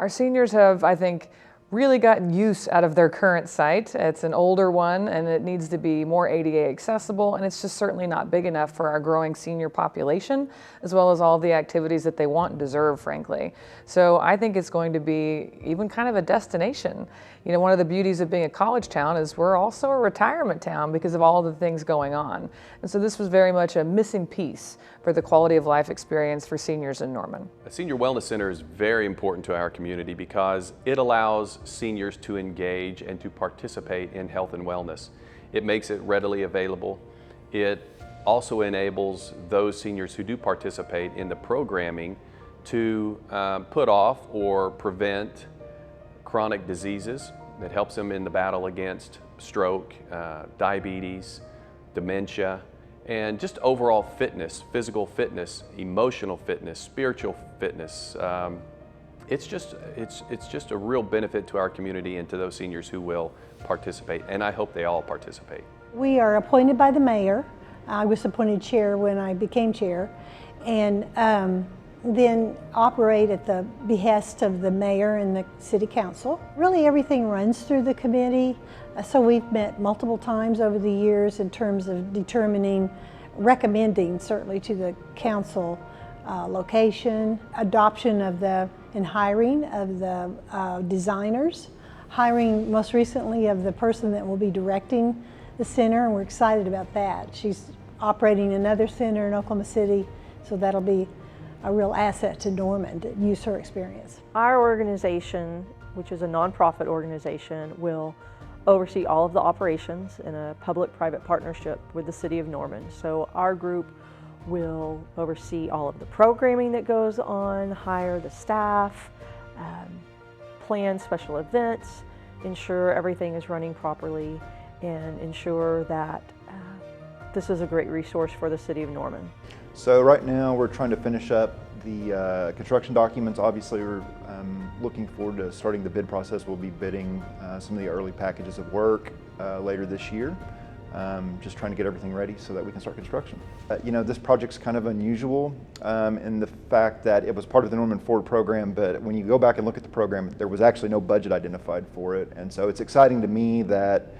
Our seniors have, I think, really gotten use out of their current site. It's an older one and it needs to be more ADA accessible, and it's just certainly not big enough for our growing senior population, as well as all the activities that they want and deserve, frankly. So I think it's going to be even kind of a destination. You know, one of the beauties of being a college town is we're also a retirement town because of all the things going on. And so this was very much a missing piece for the quality of life experience for seniors in Norman. A senior wellness center is very important to our community because it allows seniors to engage and to participate in health and wellness. It makes it readily available. It also enables those seniors who do participate in the programming to put off or prevent chronic diseases. That helps them in the battle against stroke, diabetes, dementia, and just overall fitness, physical fitness, emotional fitness, spiritual fitness. It's just a real benefit to our community and to those seniors who will participate, and I hope they all participate. We are appointed by the mayor. I was appointed chair when I became chair, and then operate at the behest of the mayor and the city council. Really everything runs through the committee, so we've met multiple times over the years in terms of determining, recommending certainly to the council location, adoption of and hiring of the designers, hiring most recently of the person that will be directing the center, and we're excited about that. She's operating another center in Oklahoma City, so that'll be a real asset to Norman to use her experience. Our organization, which is a nonprofit organization, will oversee all of the operations in a public-private partnership with the City of Norman. So our group will oversee all of the programming that goes on, hire the staff, plan special events, ensure everything is running properly, and ensure that this is a great resource for the City of Norman. So right now we're trying to finish up the construction documents. Obviously we're looking forward to starting the bid process. We'll be bidding some of the early packages of work later this year. Just trying to get everything ready so that we can start construction. You know, this project's kind of unusual in the fact that it was part of the Norman Ford program, but when you go back and look at the program, there was actually no budget identified for it. And so it's exciting to me that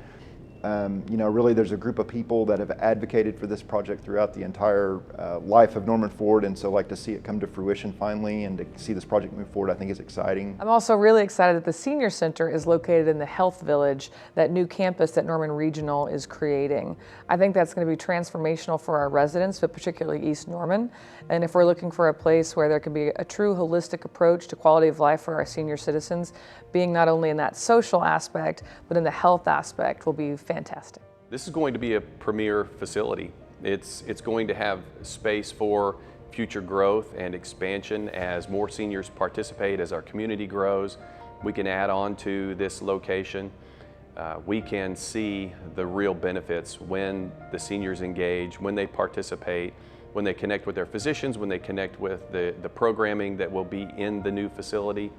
you know, really there's a group of people that have advocated for this project throughout the entire life of Norman Ford, and so like to see it come to fruition finally and to see this project move forward, I think is exciting. I'm also really excited that the Senior Center is located in the Health Village, that new campus that Norman Regional is creating. I think that's going to be transformational for our residents, but particularly East Norman. And if we're looking for a place where there can be a true holistic approach to quality of life for our senior citizens, being not only in that social aspect, but in the health aspect will be fantastic. This is going to be a premier facility. It's going to have space for future growth and expansion as more seniors participate, as our community grows. We can add on to this location. We can see the real benefits when the seniors engage, when they participate, when they connect with their physicians, when they connect with the programming that will be in the new facility.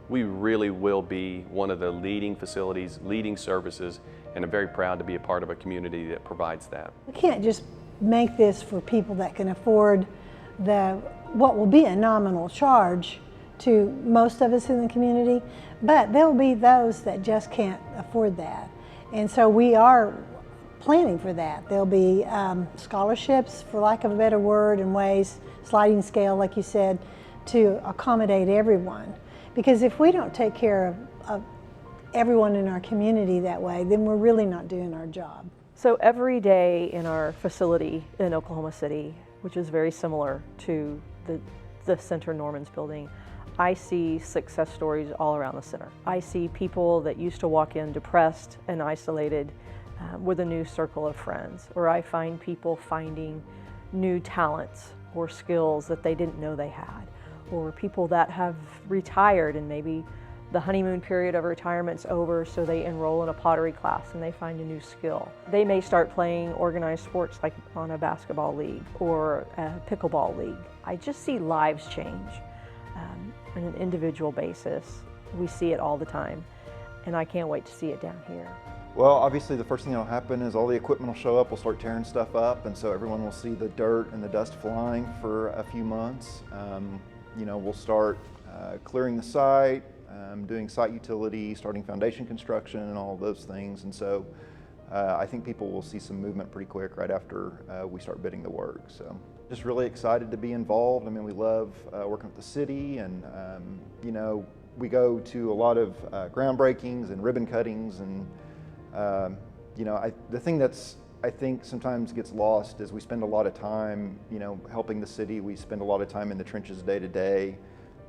We really will be one of the leading facilities, leading services, and I'm very proud to be a part of a community that provides that. We can't just make this for people that can afford what will be a nominal charge to most of us in the community, but there will be those that just can't afford that. And so we are planning for that. There'll be scholarships, for lack of a better word, and ways, sliding scale, like you said, to accommodate everyone. Because if we don't take care of everyone in our community that way, then we're really not doing our job. So every day in our facility in Oklahoma City, which is very similar to the Center Norman's building, I see success stories all around the center. I see people that used to walk in depressed and isolated with a new circle of friends, or I find people finding new talents or skills that they didn't know they had, or people that have retired and maybe the honeymoon period of retirement's over, so they enroll in a pottery class and they find a new skill. They may start playing organized sports like on a basketball league or a pickleball league. I just see lives change on an individual basis. We see it all the time, and I can't wait to see it down here. Well, obviously the first thing that'll happen is all the equipment will show up, we'll start tearing stuff up, and so everyone will see the dirt and the dust flying for a few months. You know, we'll start clearing the site, doing site utility, starting foundation construction and all of those things. And so I think people will see some movement pretty quick right after we start bidding the work. So just really excited to be involved. I mean, we love working with the city, and you know, we go to a lot of groundbreakings and ribbon cuttings, and you know, the thing that's I think sometimes gets lost is we spend a lot of time, you know, helping the city. We spend a lot of time in the trenches day to day.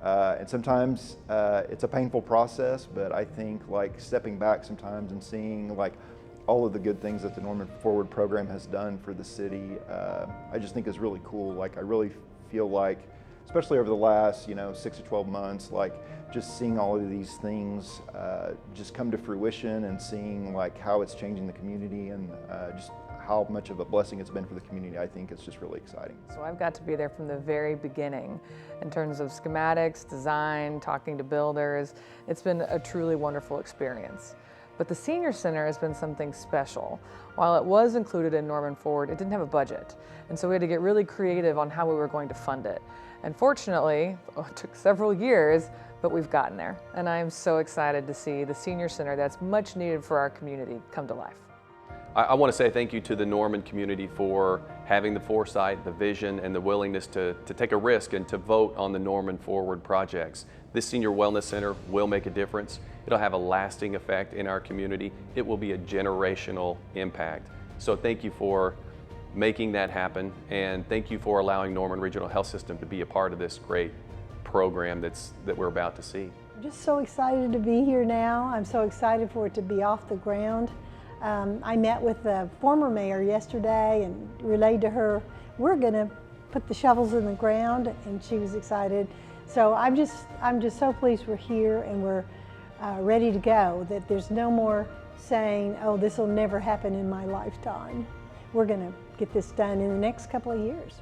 And sometimes it's a painful process, but I think like stepping back sometimes and seeing like all of the good things that the Norman Forward program has done for the city, I just think is really cool. Like I really feel like, especially over the last, you know, 6 to 12 months, like just seeing all of these things just come to fruition, and seeing like how it's changing the community, and just how much of a blessing it's been for the community. I think it's just really exciting. So I've got to be there from the very beginning in terms of schematics, design, talking to builders. It's been a truly wonderful experience. But the Senior Center has been something special. While it was included in Norman Forward, it didn't have a budget. And so we had to get really creative on how we were going to fund it. And fortunately, it took several years, but we've gotten there. And I am so excited to see the Senior Center that's much needed for our community come to life. I want to say thank you to the Norman community for having the foresight, the vision, and the willingness to take a risk and to vote on the Norman Forward projects. This Senior Wellness Center will make a difference. It'll have a lasting effect in our community. It will be a generational impact. So thank you for making that happen, and thank you for allowing Norman Regional Health System to be a part of this great program that we're about to see. I'm just so excited to be here now. I'm so excited for it to be off the ground. I met with the former mayor yesterday and relayed to her, we're going to put the shovels in the ground, and she was excited. So I'm just so pleased we're here and we're ready to go, that there's no more saying, oh, this will never happen in my lifetime. We're going to get this done in the next couple of years.